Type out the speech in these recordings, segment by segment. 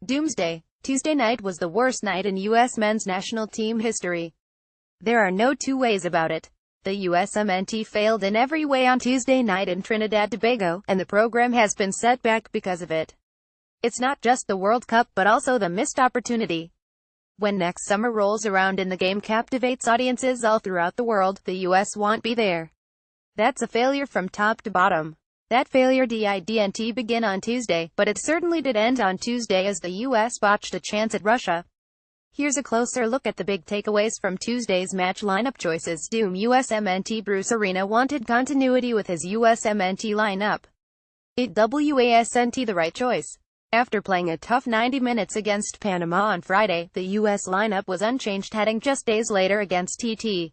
Doomsday. Tuesday night was the worst night in U.S. men's national team history. There are no two ways about it. The usmnt failed in every way on Tuesday night in Trinidad Tobago, and the program has been set back because of it. It's not just the World Cup but also the missed opportunity. When next summer rolls around and the game captivates audiences all throughout the world, the U.S. won't be there. That's a failure from top to bottom. That failure didn't begin on Tuesday, but it certainly did end on Tuesday as the U.S. botched a chance at Russia. Here's a closer look at the big takeaways from Tuesday's match lineup choices. usmnt Bruce Arena wanted continuity with his usmnt lineup. It wasn't the right choice. After playing a tough 90 minutes against Panama on Friday, the U.S. lineup was unchanged heading just days later against TT.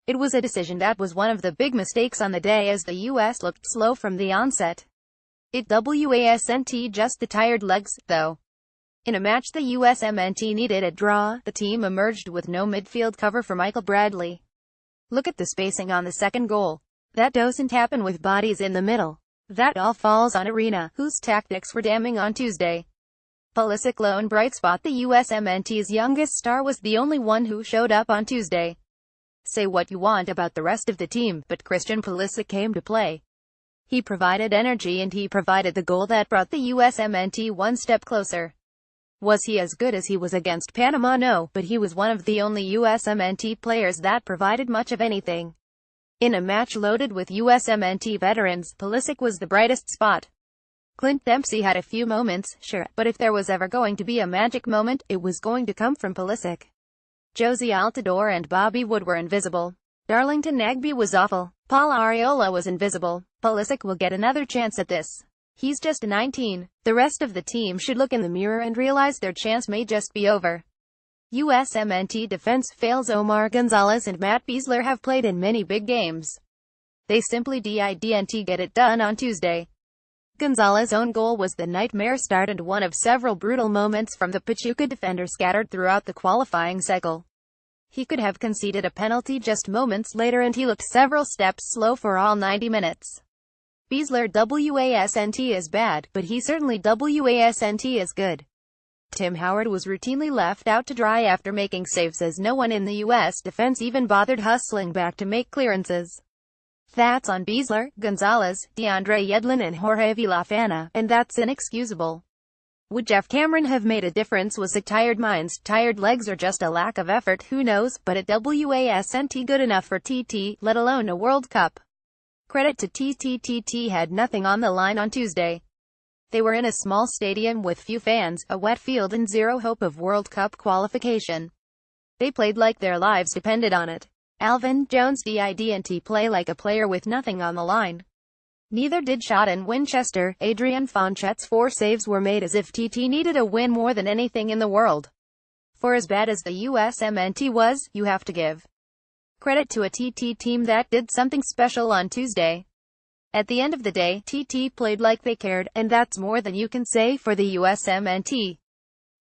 It was a decision that was one of the big mistakes on the day as the U.S. looked slow from the onset. It wasn't just the tired legs, though. In a match the usmnt needed a draw, the team emerged with no midfield cover for Michael Bradley. Look at the spacing on the second goal. That doesn't happen with bodies in the middle. That all falls on Arena, whose tactics were damning on Tuesday. Pulisic, lone bright spot. The usmnt's youngest star, was the only one who showed up on Tuesday. Say what you want about the rest of the team, but Christian Pulisic came to play. He provided energy and he provided the goal that brought the usmnt one step closer. Was he as good as he was against Panama? No, but he was one of the only usmnt players that provided much of anything. In a match loaded with usmnt veterans, Pulisic was the brightest spot. Clint Dempsey had a few moments, sure, but if there was ever going to be a magic moment, it was going to come from Pulisic. Josie Altidore and Bobby Wood were invisible. Darlington Nagbe was awful. Paul Arriola was invisible. Pulisic will get another chance at this. He's just 19. The rest of the team should look in the mirror and realize their chance may just be over. usmnt defense fails. Omar Gonzalez and Matt Besler have played in many big games. They simply didn't get it done on Tuesday. Gonzalez's own goal was the nightmare start and one of several brutal moments from the Pachuca defender scattered throughout the qualifying cycle. He could have conceded a penalty just moments later and he looked several steps slow for all 90 minutes. Besler wasn't is bad, but he certainly wasn't is good. Tim Howard was routinely left out to dry after making saves as no one in the U.S. defense even bothered hustling back to make clearances. That's on Besler, Gonzalez, DeAndre Yedlin and Jorge Villafana, and that's inexcusable. Would Jeff Cameron have made a difference? Was it tired minds, tired legs, or just a lack of effort? Who knows, but it wasn't good enough for TT, let alone a World Cup. Credit to TT had nothing on the line on Tuesday. They were in a small stadium with few fans, a wet field and zero hope of World Cup qualification. They played like their lives depended on it. Alvin Jones didn't play like a player with nothing on the line. Neither did Shotton Winchester. Adrian Fonchet's 4 saves were made as if TT needed a win more than anything in the world. For as bad as the usmnt was, you have to give credit to a TT team that did something special on Tuesday. At the end of the day, TT played like they cared, and that's more than you can say for the usmnt.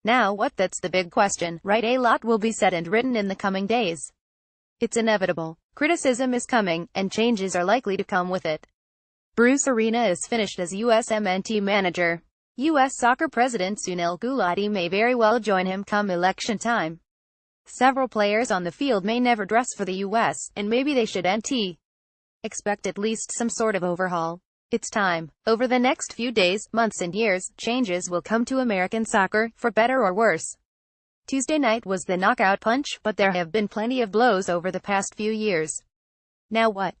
Now what? That's the big question, right? A lot will be said and written in the coming days. It's inevitable. Criticism is coming, and changes are likely to come with it. Bruce Arena is finished as usmnt manager. U.S. Soccer President Sunil Gulati may very well join him come election time. Several players on the field may never dress for the U.S., and maybe they shouldn't. Expect at least some sort of overhaul. It's time. Over the next few days, months and years, changes will come to American soccer, for better or worse. Tuesday night was the knockout punch, but there have been plenty of blows over the past few years. Now what?